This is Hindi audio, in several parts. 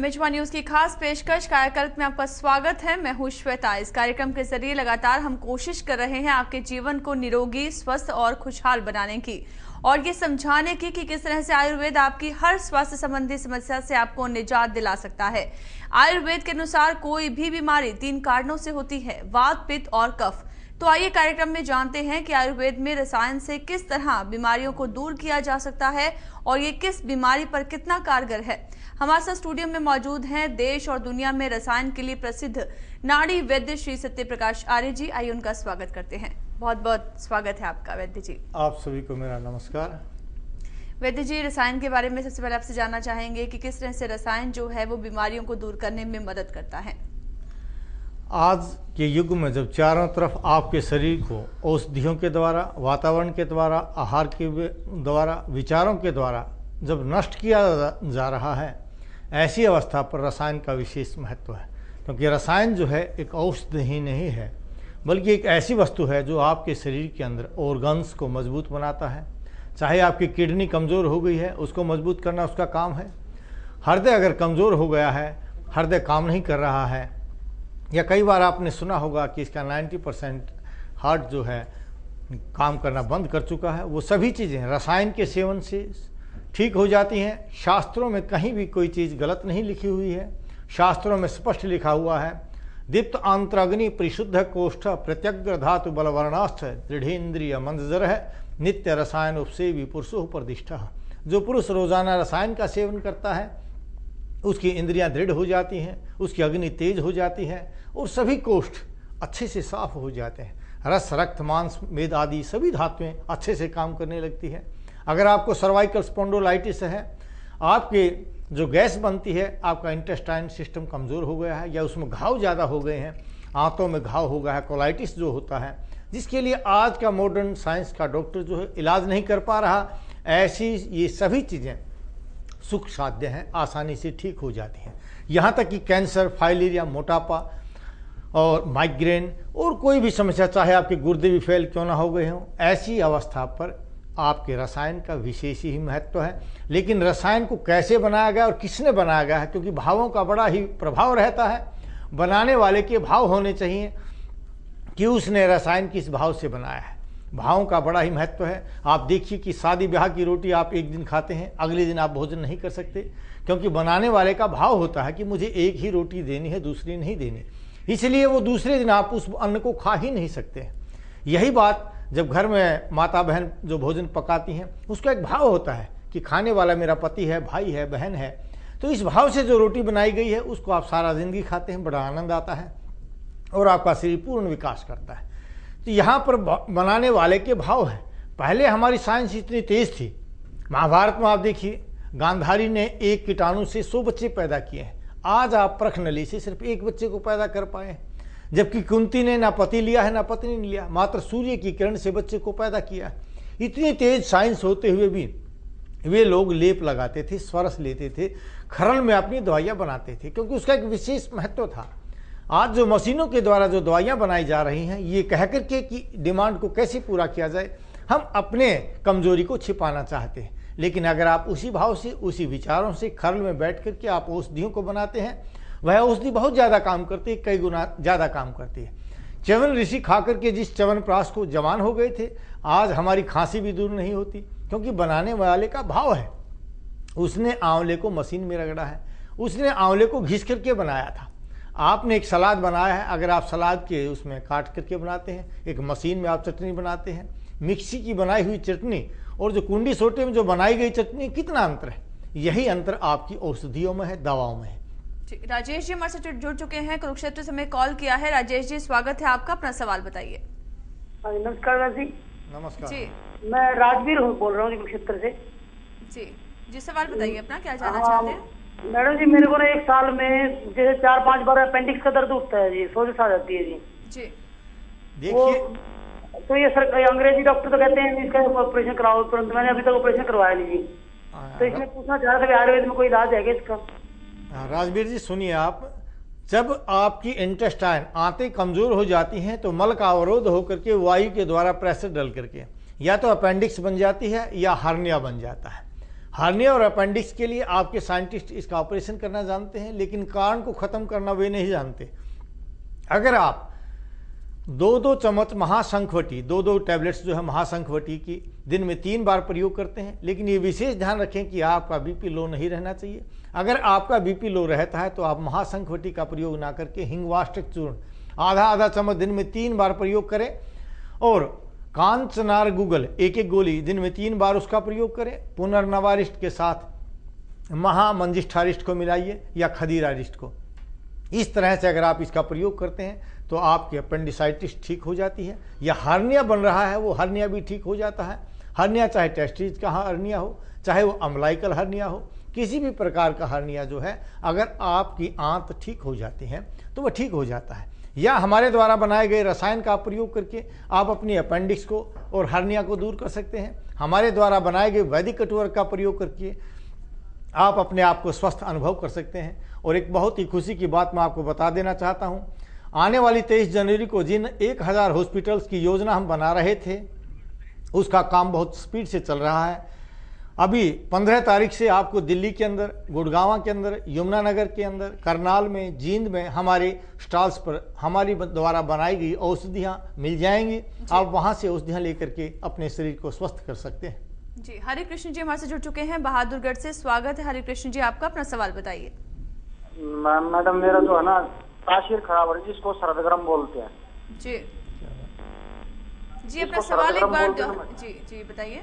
मेजबान न्यूज की खास पेशकश कायाकल्प में आपका स्वागत है। मैं हूं श्वेता। इस कार्यक्रम के जरिए लगातार हम कोशिश कर रहे हैं आपके जीवन को निरोगी, स्वस्थ और खुशहाल बनाने की और ये समझाने की कि किस तरह से आयुर्वेद आपकी हर स्वास्थ्य संबंधी समस्या से आपको निजात दिला सकता है। आयुर्वेद के अनुसार कोई भी बीमारी 3 कारणों से होती है, वात, पित्त और कफ। तो आइए कार्यक्रम में जानते हैं कि आयुर्वेद में रसायन से किस तरह बीमारियों को दूर किया जा सकता है और ये किस बीमारी पर कितना कारगर है। हमारे साथ स्टूडियो में मौजूद हैं देश और दुनिया में रसायन के लिए प्रसिद्ध नाड़ी वैद्य श्री सत्य प्रकाश आर्य जी। आइए उनका स्वागत करते हैं। बहुत बहुत स्वागत है आपका वैद्य जी। आप सभी को मेरा नमस्कार। वैद्य जी, रसायन के बारे में सबसे पहले आपसे जानना चाहेंगे कि किस तरह से रसायन जो है वो बीमारियों को दूर करने में मदद करता है। आज के युग में जब चारों तरफ आपके शरीर को औषधियों के द्वारा, वातावरण के द्वारा, आहार के द्वारा, विचारों के द्वारा जब नष्ट किया जा रहा है, ऐसी अवस्था पर रसायन का विशेष महत्व है। क्योंकि रसायन जो है एक औषधि ही नहीं है, बल्कि एक ऐसी वस्तु है जो आपके शरीर के अंदर ऑर्गन्स को मजबूत बनाता है। चाहे आपकी किडनी कमज़ोर हो गई है, उसको मजबूत करना उसका काम है। हृदय अगर कमज़ोर हो गया है, हृदय काम नहीं कर रहा है, या कई बार आपने सुना होगा कि इसका 90% हार्ट जो है काम करना बंद कर चुका है, वो सभी चीज़ें रसायन के सेवन से ठीक हो जाती हैं। शास्त्रों में कहीं भी कोई चीज़ गलत नहीं लिखी हुई है। शास्त्रों में स्पष्ट लिखा हुआ है, दीप्त आंतराग्नि परिशुद्ध कोष्ठ प्रत्यग्र धातु बलवर्णास्थ दृढ़ेन्द्रिय मंदजर है नित्य रसायन उपसेवी पुरुषों प्रतिष्ठा। जो पुरुष रोजाना रसायन का सेवन करता है उसकी इंद्रियां दृढ़ हो जाती हैं, उसकी अग्नि तेज हो जाती है और सभी कोष्ठ अच्छे से साफ हो जाते हैं। रस, रक्त, मांस, मेद आदि सभी धातुएं अच्छे से काम करने लगती है। अगर आपको सर्वाइकल स्पॉन्डोलाइटिस है, आपके जो गैस बनती है, आपका इंटेस्टाइन सिस्टम कमज़ोर हो गया है या उसमें घाव ज़्यादा हो गए हैं, आंतों में घाव हो गया है, कोलाइटिस जो होता है, जिसके लिए आज का मॉडर्न साइंस का डॉक्टर जो है इलाज नहीं कर पा रहा, ऐसी ये सभी चीज़ें सुख साध्य हैं, आसानी से ठीक हो जाती हैं। यहाँ तक कि कैंसर, फाइलेरिया, मोटापा और माइग्रेन और कोई भी समस्या, चाहे आपके गुर्दे भी फेल क्यों ना हो गए हों, ऐसी अवस्था पर आपके रसायन का विशेष ही महत्व है। लेकिन रसायन को कैसे बनाया गया और किसने बनाया गया है, क्योंकि भावों का बड़ा ही प्रभाव रहता है। बनाने वाले के भाव होने चाहिए कि उसने रसायन किस भाव से बनाया है। भावों का बड़ा ही महत्व है। आप देखिए कि शादी ब्याह की रोटी आप एक दिन खाते हैं, अगले दिन आप भोजन नहीं कर सकते, क्योंकि बनाने वाले का भाव होता है कि मुझे एक ही रोटी देनी है, दूसरी नहीं देनी। इसलिए वो दूसरे दिन आप उस अन्न को खा ही नहीं सकते। यही बात जब घर में माता बहन जो भोजन पकाती हैं, उसका एक भाव होता है कि खाने वाला मेरा पति है, भाई है, बहन है। तो इस भाव से जो रोटी बनाई गई है उसको आप सारा जिंदगी खाते हैं, बड़ा आनंद आता है और आपका शरीर पूर्ण विकास करता है। तो यहाँ पर बनाने वाले के भाव है। पहले हमारी साइंस इतनी तेज थी। महाभारत में आप देखिए, गांधारी ने एक कीटाणु से 100 बच्चे पैदा किए हैं। आज आप प्रखनली से सिर्फ एक बच्चे को पैदा कर पाए हैं, जबकि कुंती ने ना पति लिया है ना पत्नी ने लिया, मात्र सूर्य की किरण से बच्चे को पैदा किया है। इतनी तेज साइंस होते हुए भी वे लोग लेप लगाते थे, स्वरस लेते थे, खरल में अपनी दवाइयाँ बनाते थे, क्योंकि उसका एक विशेष महत्व था। आज जो मशीनों के द्वारा जो दवाइयाँ बनाई जा रही हैं, ये कह करके कि डिमांड को कैसे पूरा किया जाए, हम अपने कमजोरी को छिपाना चाहते हैं। लेकिन अगर आप उसी भाव से, उसी विचारों से खरल में बैठ करके आप औषधियों को बनाते हैं, वह औषधि बहुत ज़्यादा काम करती है, कई गुना ज़्यादा काम करती है। च्यवन ऋषि खा करके जिस च्यवनप्राश को जवान हो गए थे, आज हमारी खांसी भी दूर नहीं होती, क्योंकि बनाने वाले का भाव है। उसने आंवले को मशीन में रगड़ा है, उसने आंवले को घिस करके बनाया था। आपने एक सलाद बनाया है, अगर आप सलाद के उसमें काट करके बनाते हैं, एक मशीन में आप चटनी बनाते हैं, मिक्सी की बनाई हुई चटनी और जो कुंडी सोटे में जो बनाई गई चटनी, कितना अंतर है। यही अंतर आपकी औषधियों में है, दवाओं में है। राजेश जी हमारे साथ जुड़ चुके हैं, कुरुक्षेत्र से हमें कॉल किया है। राजेश जी, स्वागत है आपका, अपना सवाल बताइए। नमस्कार जी। नमस्कार जी, मैं राजवीर बोल रहा हूँ कुरुक्षेत्र से। जी सवाल बताइए अपना, क्या जानना चाहते हैं। मैडम जी, मेरे को ना 1 साल में जैसे 4-5 बार अपेंडिक्स का दर्द उठता है जी, सोज आ जाती है जी। देखिए, तो ये अंग्रेजी डॉक्टर तो कहते हैं इसका ऑपरेशन कराओ, परंतु मैंने अभी तक ऑपरेशन करवाया नहीं जी। तो इसमें पूछना चाह रहा था कि आयुर्वेद में कोई इलाज है क्या इसका। राजवीर जी सुनिए, आप जब आपकी इंटेस्टाइन आंतें कमजोर हो जाती हैं तो मल का अवरोध होकर के वायु के द्वारा प्रेशर डल करके या तो अपेंडिक्स बन जाती है या हार्निया बन जाता है। हार्निया और अपेंडिक्स के लिए आपके साइंटिस्ट इसका ऑपरेशन करना जानते हैं, लेकिन कारण को ख़त्म करना वे नहीं जानते। अगर आप 2-2 चम्मच महाशंखवटी, 2-2 टैबलेट्स जो है महाशंखवटी की दिन में 3 बार प्रयोग करते हैं, लेकिन ये विशेष ध्यान रखें कि आपका बीपी लो नहीं रहना चाहिए। अगर आपका बीपी लो रहता है तो आप महाशंखवटी का प्रयोग ना करके हिंगवाष्टक चूर्ण आधा चम्मच दिन में 3 बार प्रयोग करें, और कांचनार गुगल 1-1 गोली दिन में 3 बार उसका प्रयोग करें। पुनर्नवारिष्ट के साथ महामंजिष्ठारिष्ट को मिलाइए या खदीरारिष्ट को। इस तरह से अगर आप इसका प्रयोग करते हैं तो आपकी अपेंडिसाइटिस ठीक हो जाती है, या हार्निया बन रहा है वो हार्निया भी ठीक हो जाता है। हार्निया चाहे टेस्टिस का हार्निया हो, चाहे वो अम्लाइकल हार्निया हो, किसी भी प्रकार का हार्निया जो है, अगर आपकी आंत ठीक हो जाती है तो वह ठीक हो जाता है। या हमारे द्वारा बनाए गए रसायन का प्रयोग करके आप अपनी अपेंडिक्स को और हार्निया को दूर कर सकते हैं। हमारे द्वारा बनाए गए वैदिक कटुवर्क का प्रयोग करके आप अपने आप को स्वस्थ अनुभव कर सकते हैं। और एक बहुत ही खुशी की बात मैं आपको बता देना चाहता हूं, आने वाली 23 जनवरी को जिन 1000 हॉस्पिटल्स की योजना हम बना रहे थे, उसका काम बहुत स्पीड से चल रहा है। अभी 15 तारीख से आपको दिल्ली के अंदर, गुड़गांव के अंदर, यमुनानगर के अंदर, करनाल में, जींद में हमारे स्टॉल्स पर हमारी द्वारा बनाई गई औषधियाँ मिल जाएंगी। आप वहाँ से औषधियाँ लेकर के अपने शरीर को स्वस्थ कर सकते हैं। जी, हरे कृष्ण जी हमारे से जुड़ चुके हैं बहादुरगढ़ से। स्वागत है हरे कृष्ण जी आपका, अपना सवाल बताइए। मैडम मेरा जो है ना तासीर खराब हो रही है, जिसको सर्द गर्म बोलते हैं। जी जी, अपना सवाल एक बार जी जी बताइए।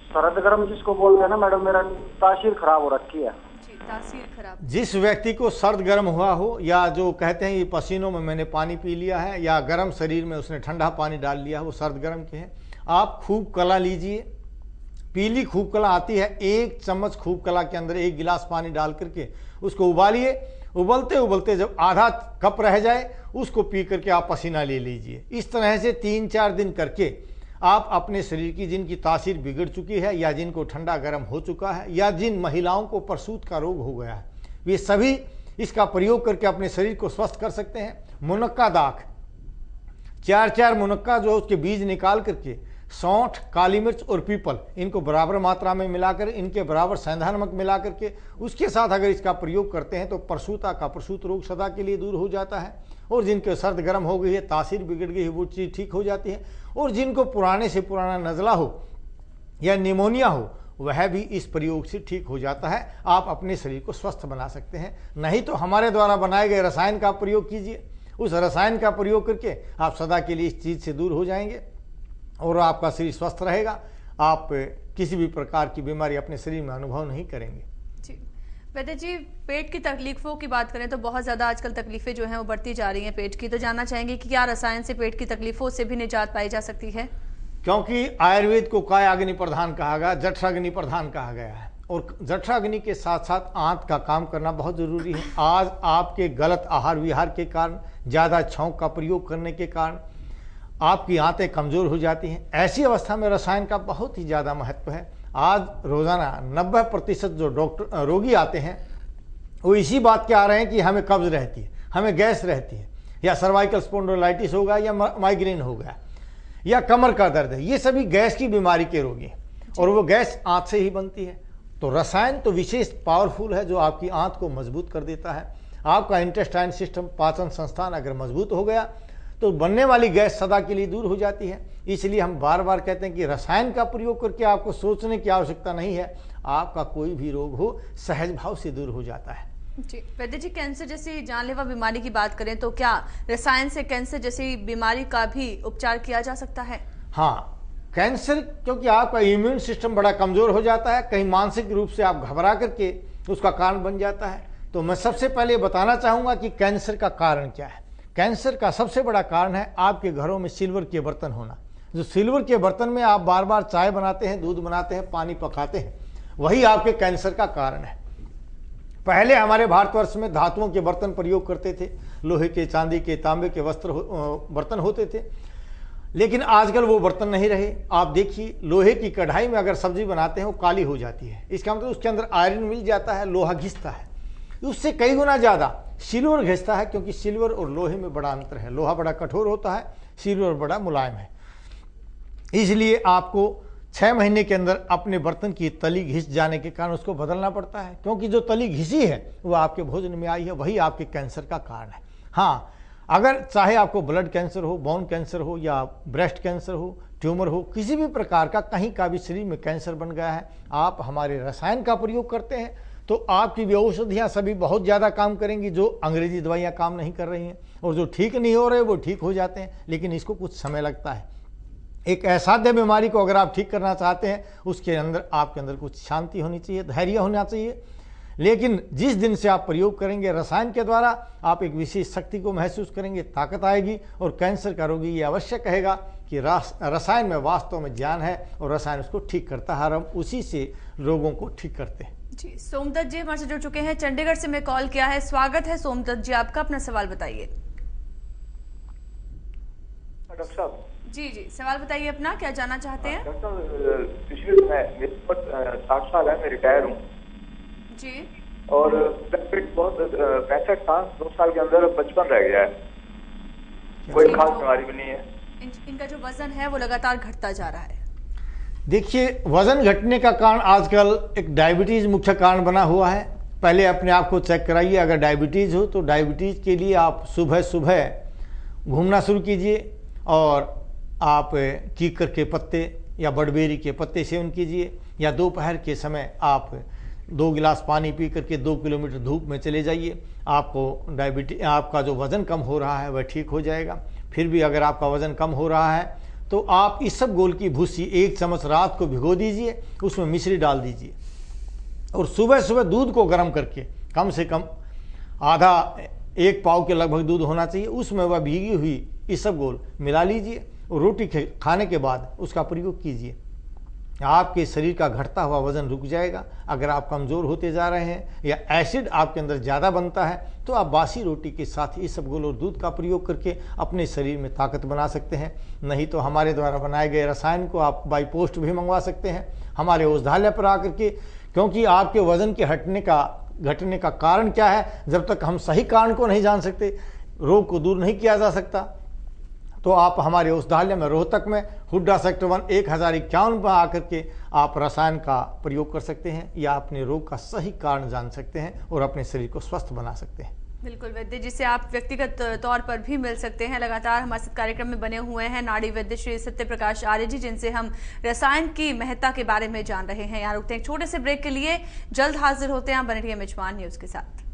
सर्द गर्म जिसको बोलते हैं ना मैडम, मेरा तासीर खराब हो रखी है। जी, तासीर खराब। जिस व्यक्ति को सर्द गर्म हुआ हो, या जो कहते हैं ये पसीनों में मैंने पानी पी लिया है, या गर्म शरीर में उसने ठंडा पानी डाल लिया, वो सर्द गर्म के हैं। आप खूब कला लीजिए, पीली खूब कला आती है, 1 चम्मच खूब कला के अंदर 1 गिलास पानी डाल करके उसको उबालिए। उबलते उबलते जब आधा कप रह जाए उसको पी करके आप पसीना ले लीजिए। इस तरह से 3-4 दिन करके आप अपने शरीर की, जिनकी तासीर बिगड़ चुकी है, या जिनको ठंडा गर्म हो चुका है, या जिन महिलाओं को प्रसूत का रोग हो गया है, वे सभी इसका प्रयोग करके अपने शरीर को स्वस्थ कर सकते हैं। मुनक्का दाख, 4-4 मुनक्का जो उसके बीज निकाल करके, सौंठ, काली मिर्च और पीपल, इनको बराबर मात्रा में मिलाकर, इनके बराबर सेंधा नमक मिला करके उसके साथ अगर इसका प्रयोग करते हैं तो प्रसूत रोग सदा के लिए दूर हो जाता है। और जिनके सर्द गर्म हो गई है, तासीर बिगड़ गई है, वो चीज़ ठीक हो जाती है। और जिनको पुराने से पुराना नज़ला हो या निमोनिया हो, वह भी इस प्रयोग से ठीक हो जाता है। आप अपने शरीर को स्वस्थ बना सकते हैं। नहीं तो हमारे द्वारा बनाए गए रसायन का प्रयोग कीजिए, उस रसायन का प्रयोग करके आप सदा के लिए इस चीज़ से दूर हो जाएंगे और आपका शरीर स्वस्थ रहेगा। आप किसी भी प्रकार की बीमारी अपने शरीर में अनुभव नहीं करेंगे। जी, वैद्य जी, पेट की तकलीफों की बात करें तो बहुत ज़्यादा आजकल तकलीफें जो हैं वो बढ़ती जा रही हैं पेट की, तो जानना चाहेंगे कि क्या रसायन से पेट की तकलीफों से भी निजात पाई जा सकती है? क्योंकि आयुर्वेद को कायाग्नि प्रधान कहा गया, जठराग्नि प्रधान कहा गया है, और जठराग्नि के साथ साथ आंत का काम करना बहुत ज़रूरी है। आज आपके गलत आहार विहार के कारण, ज़्यादा छौंक का प्रयोग करने के कारण आपकी आंतें कमज़ोर हो जाती हैं। ऐसी अवस्था में रसायन का बहुत ही ज़्यादा महत्व है। आज रोज़ाना 90% जो रोगी आते हैं वो इसी बात के आ रहे हैं कि हमें कब्ज़ रहती है, हमें गैस रहती है, या सर्वाइकल स्पॉन्डिलाइटिस होगा, या माइग्रेन हो गया, या कमर का दर्द है। ये सभी गैस की बीमारी के रोगी हैं, और वो गैस आंत से ही बनती है। तो रसायन तो विशेष पावरफुल है, जो आपकी आंत को मजबूत कर देता है। आपका इंटेस्टाइन सिस्टम, पाचन संस्थान अगर मजबूत हो गया तो बनने वाली गैस सदा के लिए दूर हो जाती है। इसलिए हम बार बार कहते हैं कि रसायन का प्रयोग करके आपको सोचने की आवश्यकता नहीं है। आपका कोई भी रोग हो, सहज भाव से दूर हो जाता है। जी, वैद्य जी, कैंसर जैसी जानलेवा बीमारी की बात करें तो क्या रसायन से कैंसर जैसी बीमारी का भी उपचार किया जा सकता है? हाँ, कैंसर, क्योंकि आपका इम्यून सिस्टम बड़ा कमज़ोर हो जाता है, कहीं मानसिक रूप से आप घबरा करके उसका कारण बन जाता है। तो मैं सबसे पहले बताना चाहूँगा कि कैंसर का कारण क्या है। कैंसर का सबसे बड़ा कारण है आपके घरों में सिल्वर के बर्तन होना। जो सिल्वर के बर्तन में आप बार बार चाय बनाते हैं, दूध बनाते हैं, पानी पकाते हैं, वही आपके कैंसर का कारण है। पहले हमारे भारतवर्ष में धातुओं के बर्तन प्रयोग करते थे, लोहे के, चांदी के, तांबे के बर्तन होते थे, लेकिन आजकल वो बर्तन नहीं रहे। आप देखिए, लोहे की कढ़ाई में अगर सब्जी बनाते हैं वो काली हो जाती है। इसका मतलब उसके अंदर आयरन मिल जाता है, लोहा घिसता है। उससे कई गुना ज़्यादा सिल्वर घिसता है, क्योंकि सिल्वर और लोहे में बड़ा अंतर है। लोहा बड़ा कठोर होता है, सिल्वर बड़ा मुलायम है। इसलिए आपको 6 महीने के अंदर अपने बर्तन की तली घिस जाने के कारण उसको बदलना पड़ता है, क्योंकि जो तली घिसी है वो आपके भोजन में आई है, वही आपके कैंसर का कारण है। हाँ, अगर चाहे आपको ब्लड कैंसर हो, बोन कैंसर हो या ब्रेस्ट कैंसर हो, ट्यूमर हो, किसी भी प्रकार का कहीं का भी शरीर में कैंसर बन गया है, आप हमारे रसायन का प्रयोग करते हैं तो आपकी भी औषधियाँ सभी बहुत ज़्यादा काम करेंगी, जो अंग्रेजी दवाइयाँ काम नहीं कर रही हैं, और जो ठीक नहीं हो रहे वो ठीक हो जाते हैं, लेकिन इसको कुछ समय लगता है। एक असाध्य बीमारी को अगर आप ठीक करना चाहते हैं, उसके अंदर आपके अंदर कुछ शांति होनी चाहिए, धैर्य होना चाहिए। लेकिन जिस दिन से आप प्रयोग करेंगे रसायन के द्वारा, आप एक विशेष शक्ति को महसूस करेंगे, ताकत आएगी, और कैंसर का रोगी ये अवश्य कहेगा कि रसायन में वास्तव में ज्ञान है और रसायन उसको ठीक करता है, और हम उसी से रोगों को ठीक करते हैं। जी, सोमदत्त जी हमारे से जुड़ चुके हैं, चंडीगढ़ से मैं कॉल किया है। स्वागत है सोमदत्त जी आपका, अपना सवाल बताइए। डॉक्टर साहब जी जी, सवाल बताइए अपना, क्या जानना चाहते हैं? डॉक्टर साहब, पिछले मेरे ऊपर 60 साल है, मैं रिटायर हूँ जी, और पेट बहुत 65 साल 2 साल के अंदर 55 रह गया है, कोई खास बीमारी भी नहीं है। इनका जो वजन है वो लगातार घटता जा रहा है। देखिए, वजन घटने का कारण आजकल एक डायबिटीज मुख्य कारण बना हुआ है। पहले अपने आप को चेक कराइए, अगर डायबिटीज हो तो डायबिटीज के लिए आप सुबह सुबह घूमना शुरू कीजिए, और आप कीकर के पत्ते या बड़बेरी के पत्ते सेवन कीजिए, या दोपहर के समय आप 2 गिलास पानी पी करके 2 किलोमीटर धूप में चले जाइए। आपको डायबिटीज, आपका जो वज़न कम हो रहा है वह ठीक हो जाएगा। फिर भी अगर आपका वज़न कम हो रहा है तो आप इसबगोल की भूसी 1 चम्मच रात को भिगो दीजिए, उसमें मिश्री डाल दीजिए, और सुबह सुबह दूध को गर्म करके, कम से कम आधा 1 पाव के लगभग दूध होना चाहिए, उसमें वह भीगी हुई इसबगोल मिला लीजिए, और रोटी खाने के बाद उसका प्रयोग कीजिए। आपके शरीर का घटता हुआ वजन रुक जाएगा। अगर आप कमज़ोर होते जा रहे हैं या एसिड आपके अंदर ज़्यादा बनता है, तो आप बासी रोटी के साथ इसबगोल और दूध का प्रयोग करके अपने शरीर में ताकत बना सकते हैं। नहीं तो हमारे द्वारा बनाए गए रसायन को आप बाई पोस्ट भी मंगवा सकते हैं हमारे औषधालय पर आकर के, क्योंकि आपके वजन के घटने का कारण क्या है, जब तक हम सही कारण को नहीं जान सकते, रोग को दूर नहीं किया जा सकता। तो आप हमारे औषधालय में रोहतक में हुड्डा सेक्टर 1 1051 पर आकर के आप रसायन का प्रयोग कर सकते हैं, या अपने रोग का सही कारण जान सकते हैं और अपने शरीर को स्वस्थ बना सकते हैं। बिल्कुल वैद्य जी से आप व्यक्तिगत तौर पर भी मिल सकते हैं। लगातार हमारे साथ कार्यक्रम में बने हुए हैं नाड़ी वैद्य श्री सत्य प्रकाश आर्य जी, जिनसे हम रसायन की महत्ता के बारे में जान रहे हैं। यहाँ रुकते हैं छोटे से ब्रेक के लिए, जल्द हाजिर होते हैं। बने रहिए मेजबान न्यूज के साथ।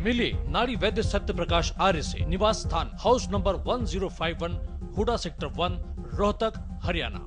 मिले नाड़ी वैद्य सत्य प्रकाश आर्य से, निवास स्थान house number 1051, HUDA sector 1, Rohtak, Haryana.